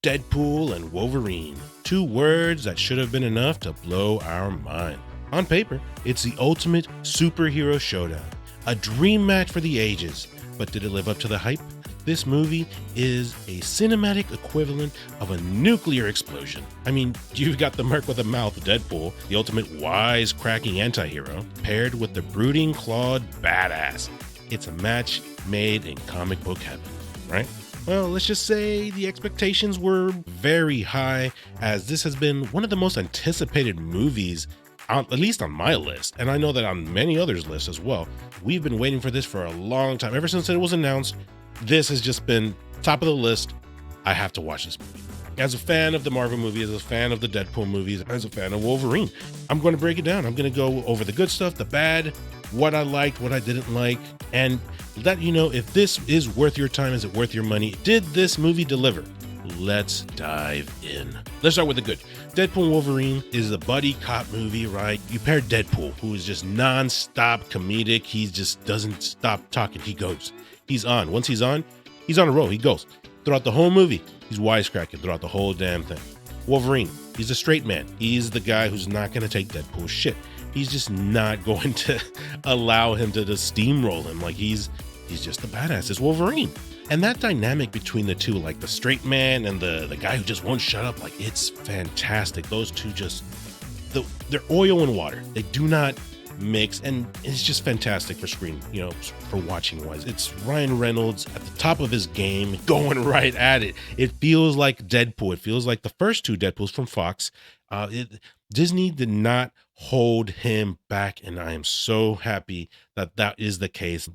Deadpool and Wolverine. Two words that should have been enough to blow our mind. On paper, it's the ultimate superhero showdown, a dream match for the ages. But did it live up to the hype? This movie is a cinematic equivalent of a nuclear explosion. I mean, you've got the merc with a mouth, Deadpool, the ultimate wise-cracking anti-hero, paired with the brooding, clawed badass. It's a match made in comic book heaven, right? Well, let's just say the expectations were very high, as this has been one of the most anticipated movies, at least on my list, and I know that on many others' lists as well. We've been waiting for this for a long time. Ever since it was announced, this has just been top of the list. I have to watch this movie. As a fan of the Marvel movie, as a fan of the Deadpool movies, as a fan of Wolverine, I'm going to break it down. I'm going to go over the good stuff, the bad, what I liked, what I didn't like, and let you know if this is worth your time. Is it worth your money? Did this movie deliver? Let's dive in. Let's start with the good. Deadpool and Wolverine is a buddy cop movie, right? You pair Deadpool, who is just non-stop comedic. He just doesn't stop talking. He goes. He's on. Once he's on a roll. He goes. Throughout the whole movie, he's wisecracking throughout the whole damn thing. Wolverine, he's a straight man. He's the guy who's not going to take Deadpool's shit. He's just not going to allow him to just steamroll him. Like he's just a badass. It's Wolverine. And that dynamic between the two, like the straight man and the guy who just won't shut up, like it's fantastic. Those two just, they're oil and water. They do not mix, and it's just fantastic for screen, for watching wise. It's Ryan Reynolds at the top of his game, going right at it. It feels like Deadpool. It feels like the first two Deadpools from Fox. Disney did not hold him back, and I am so happy that that is the case.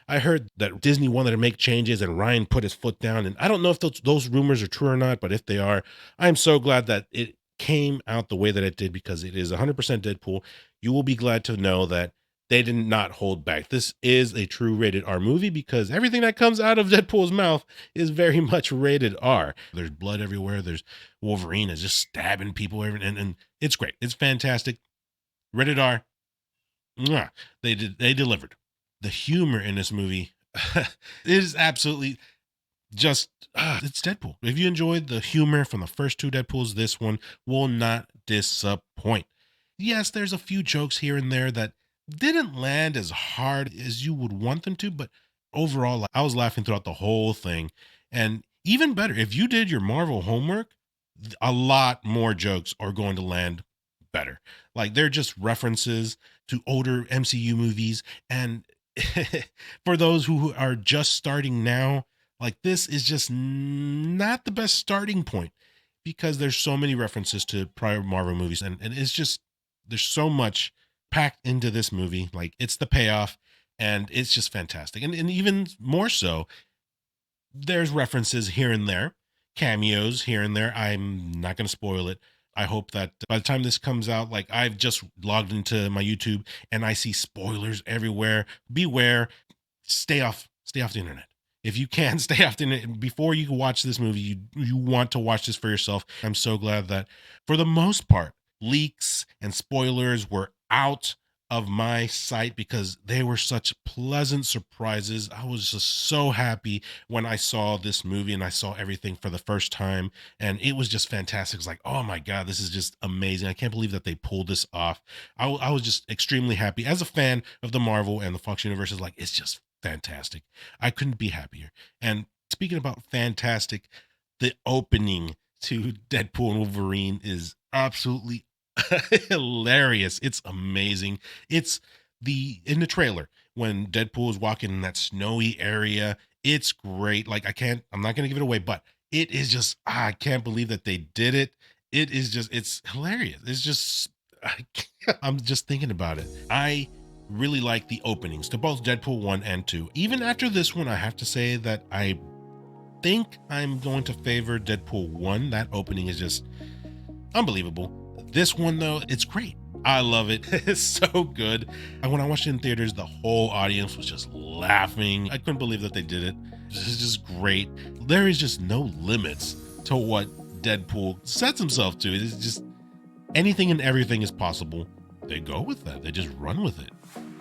I heard that Disney wanted to make changes and Ryan put his foot down, and I don't know if those rumors are true or not, but if they are, I'm so glad that it came out the way that it did, because it is 100% Deadpool. You will be glad to know that they did not hold back. This is a true rated R movie, because everything that comes out of Deadpool's mouth is very much rated R. There's blood everywhere. There's Wolverine is just stabbing people, and it's great. It's fantastic. Rated R. Mwah. They delivered. The humor in this movie is absolutely just it's Deadpool. If you enjoyed the humor from the first two Deadpools, this one will not disappoint. Yes, there's a few jokes here and there that didn't land as hard as you would want them to, but overall, I was laughing throughout the whole thing. And even better, if you did your Marvel homework, a lot more jokes are going to land better. Like they're just references to older MCU movies. And for those who are just starting now, like this is just not the best starting point, because there's so many references to prior Marvel movies, and it's just, there's so much packed into this movie. Like it's the payoff, and it's just fantastic. And even more so, there's references here and there, cameos here and there. I'm not going to spoil it. I hope that by the time this comes out, like I've just logged into my YouTube and I see spoilers everywhere. Beware, stay off the internet. If you can, stay off the internet before you watch this movie. You want to watch this for yourself. I'm so glad that for the most part, leaks and spoilers were out of my sight, because they were such pleasant surprises. I was just so happy when I saw this movie and I saw everything for the first time, and it was just fantastic. It's like, oh my God, this is just amazing. I can't believe that they pulled this off. I was just extremely happy as a fan of the Marvel and the Fox universe. Is like, it's just fantastic. I couldn't be happier. And speaking about fantastic, the opening to Deadpool and Wolverine is absolutely hilarious. It's amazing. It's in the trailer when Deadpool is walking in that snowy area. It's great. Like I'm not going to give it away, but it is just, I can't believe that they did it. It's hilarious. It's just, I'm just thinking about it. I really like the openings to both Deadpool 1 and 2. Even after this one, I have to say that I think I'm going to favor Deadpool 1. That opening is just unbelievable. This one, though, it's great. I love it. It's so good. And when I watched it in theaters, the whole audience was just laughing. I couldn't believe that they did it. This is just great. There is just no limits to what Deadpool sets himself to. It's just anything and everything is possible. They go with that. They just run with it.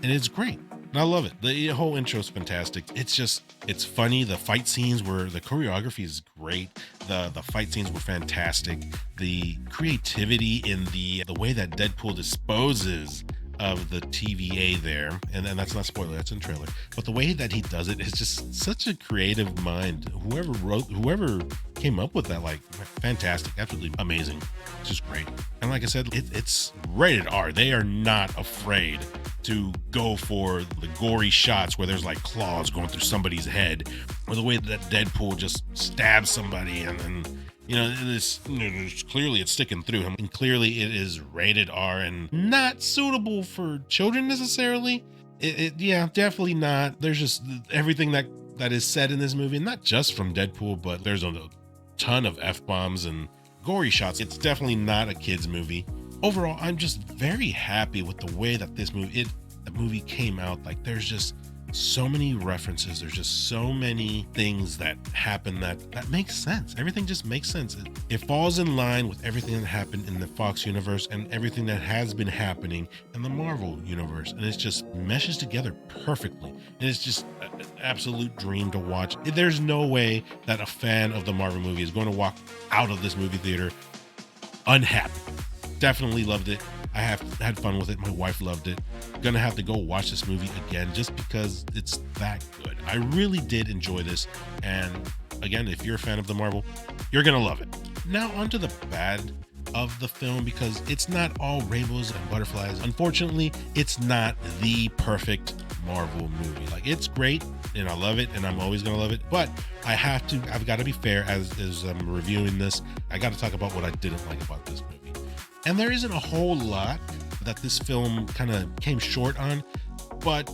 And it's great. And I love it. The whole intro is fantastic. It's funny. The fight scenes the choreography is great. The fight scenes were fantastic. The creativity in the way that Deadpool disposes of the TVA there, and that's not spoiler, that's in trailer. But the way that he does it is just such a creative mind. Whoever came up with that, like, fantastic, absolutely amazing. It's just great. And like I said, it's rated R. They are not afraid to go for the gory shots where there's like claws going through somebody's head, or the way that Deadpool just stabs somebody and clearly it's sticking through him, and clearly it is rated R and not suitable for children necessarily. Yeah, definitely not. There's just everything that is said in this movie, not just from Deadpool, but there's a ton of F-bombs and gory shots. It's definitely not a kid's movie. Overall, I'm just very happy with the way that the movie came out. Like, there's just so many references. There's just so many things that happen that makes sense. Everything just makes sense. It falls in line with everything that happened in the Fox universe and everything that has been happening in the Marvel universe. And it just meshes together perfectly. And it's just an absolute dream to watch. There's no way that a fan of the Marvel movie is going to walk out of this movie theater unhappy. Definitely loved it. I have had fun with it. My wife loved it. Gonna have to go watch this movie again just because it's that good. I really did enjoy this. And again, if you're a fan of the Marvel, you're gonna love it. Now onto the bad of the film, because it's not all rainbows and butterflies. Unfortunately, it's not the perfect Marvel movie. Like, it's great and I love it and I'm always gonna love it, but I've got to be fair as I'm reviewing this. I got to talk about what I didn't like about this movie. And there isn't a whole lot that this film kind of came short on, but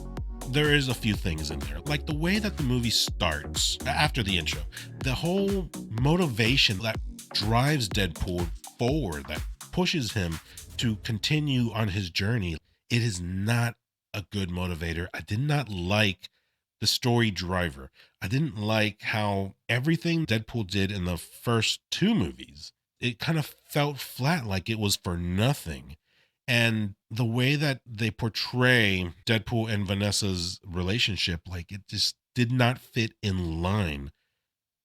there is a few things in there. Like the way that the movie starts after the intro, the whole motivation that drives Deadpool forward, that pushes him to continue on his journey, it is not a good motivator. I did not like the story driver. I didn't like how everything Deadpool did in the first two movies, it kind of felt flat, like it was for nothing. And the way that they portray Deadpool and Vanessa's relationship, like, it just did not fit in line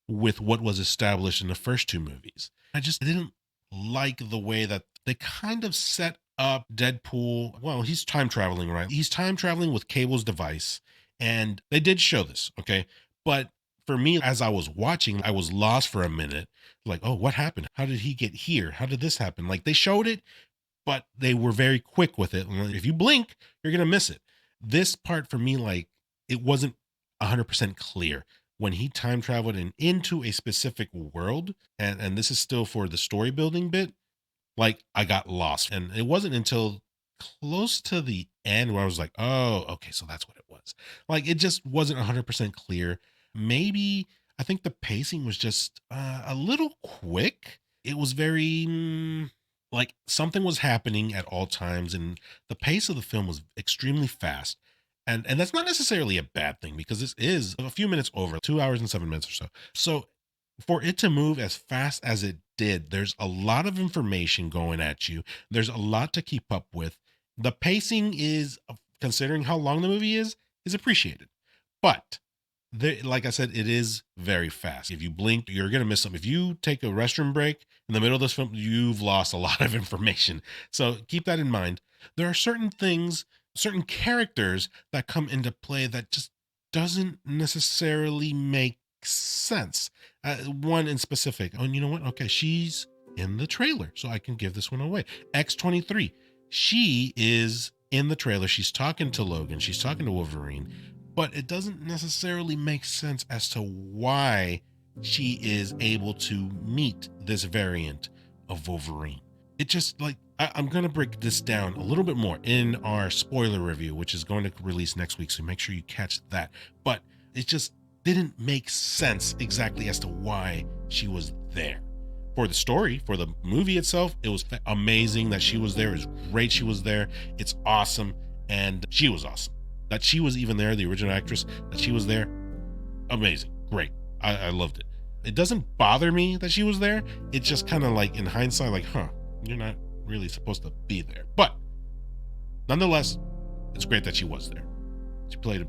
with what was established in the first two movies. I just didn't like the way that they kind of set up Deadpool. Well, he's time traveling, right? He's time traveling with Cable's device. And they did show this, okay? But for me, as I was watching, I was lost for a minute. Like, oh, what happened? How did he get here? How did this happen? Like, they showed it, but they were very quick with it. If you blink, you're going to miss it. This part for me, like, it wasn't 100% clear. When he time traveled into a specific world, and this is still for the story building bit, like, I got lost. And it wasn't until close to the end where I was like, oh, okay, so that's what it was. Like, it just wasn't 100% clear. Maybe I think the pacing was just a little quick. It was very like something was happening at all times, and the pace of the film was extremely fast. And that's not necessarily a bad thing, because this is a few minutes over, 2 hours and 7 minutes or so. So for it to move as fast as it did, there's a lot of information going at you. There's a lot to keep up with. The pacing is, considering how long the movie is appreciated. But like I said, it is very fast. If you blink, you're going to miss something. If you take a restroom break in the middle of this film, you've lost a lot of information. So keep that in mind. There are certain things, certain characters that come into play that just doesn't necessarily make sense. One in specific. Oh, and you know what? Okay, she's in the trailer, so I can give this one away. X-23. She is in the trailer. She's talking to Logan. She's talking to Wolverine. But it doesn't necessarily make sense as to why she is able to meet this variant of Wolverine. It just, like, I'm going to break this down a little bit more in our spoiler review, which is going to release next week. So make sure you catch that. But it just didn't make sense exactly as to why she was there. For the story, for the movie itself, it was amazing that she was there. It was great she was there. It's awesome. And she was awesome. That she was even there, the original actress, that she was there, amazing, great. I loved it. It doesn't bother me that she was there. It's just kind of like, in hindsight, like, you're not really supposed to be there. But nonetheless, it's great that she was there. She played a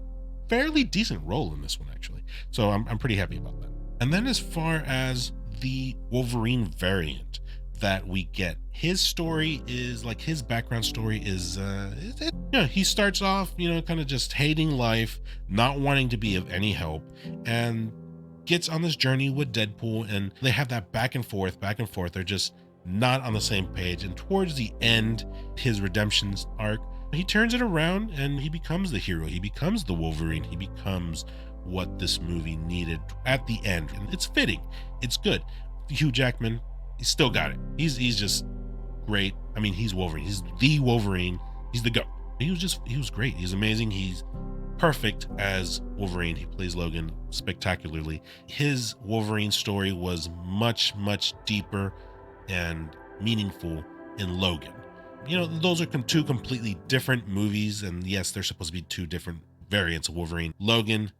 fairly decent role in this one, actually. So I'm pretty happy about that. And then as far as the Wolverine variant that we get, his story is like his background story is he starts off, kind of just hating life, not wanting to be of any help, and gets on this journey with Deadpool, and they have that back and forth, back and forth. They're just not on the same page. And towards the end, his redemption arc, he turns it around and he becomes the hero. He becomes the Wolverine. He becomes what this movie needed at the end. And it's fitting. It's good. Hugh Jackman, he's still got it. He's just great. I mean, he's Wolverine. He's the Wolverine. He's the GOAT. He was great. He's amazing. He's perfect as Wolverine. He plays Logan spectacularly. His Wolverine story was much, much deeper and meaningful in Logan. Those are two completely different movies, and yes, they're supposed to be two different variants of Wolverine. Logan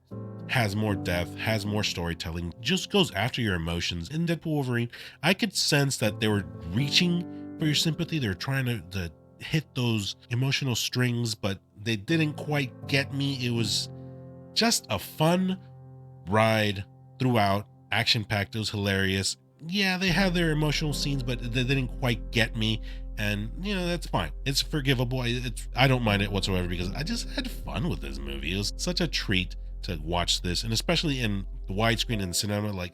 has more depth, has more storytelling, just goes after your emotions. In Deadpool Wolverine, I could sense that they were reaching for your sympathy. They were trying to hit those emotional strings, but they didn't quite get me. It was just a fun ride throughout, action-packed. It was hilarious. Yeah, they had their emotional scenes, but they didn't quite get me. And, that's fine. It's forgivable. I don't mind it whatsoever because I just had fun with this movie. It was such a treat to watch this, and especially in the widescreen and cinema.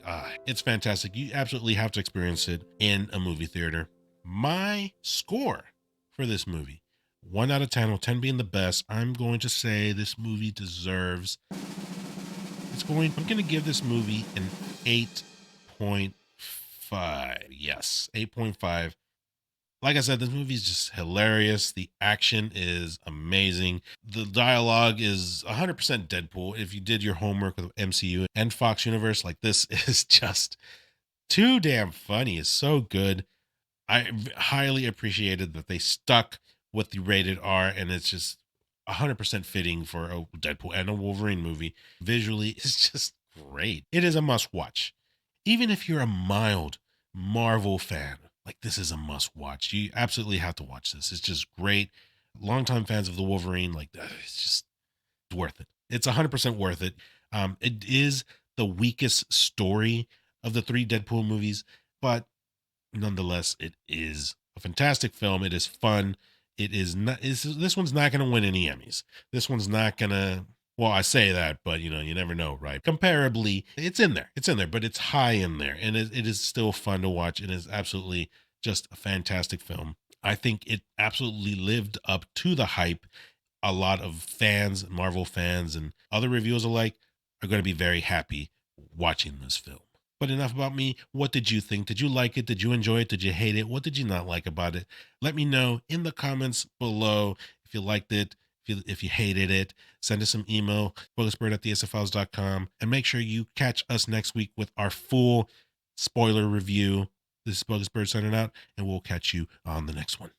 It's fantastic. You absolutely have to experience it in a movie theater. My score for this movie, 1 out of 10, with 10 being the best, I'm going to say this movie deserves, I'm going to give this movie an 8.5. Yes, 8.5. Like I said, this movie is just hilarious. The action is amazing. The dialogue is 100% Deadpool. If you did your homework with MCU and Fox Universe, this is just too damn funny. It's so good. I highly appreciated that they stuck with the rated R, and it's just 100% fitting for a Deadpool and a Wolverine movie. Visually, it's just great. It is a must watch. Even if you're a mild Marvel fan, this is a must watch. You absolutely have to watch this. It's just great. Longtime fans of the Wolverine, it's just worth it. It's 100% worth it. It is the weakest story of the 3 Deadpool movies, but nonetheless, it is a fantastic film. It is fun. It is not. This one's not going to win any Emmys. This one's not going to. Well, I say that, but you never know, right? Comparably, it's in there. It's in there, but it's high in there, and it is still fun to watch. It is absolutely just a fantastic film. I think it absolutely lived up to the hype. A lot of fans, Marvel fans, and other reviewers alike are going to be very happy watching this film. But enough about me. What did you think? Did you like it? Did you enjoy it? Did you hate it? What did you not like about it? Let me know in the comments below if you liked it, if you hated it. Send us some email, BogusBird@theSFiles.com, and make sure you catch us next week with our full spoiler review. This is BogusBird signing out, and we'll catch you on the next one.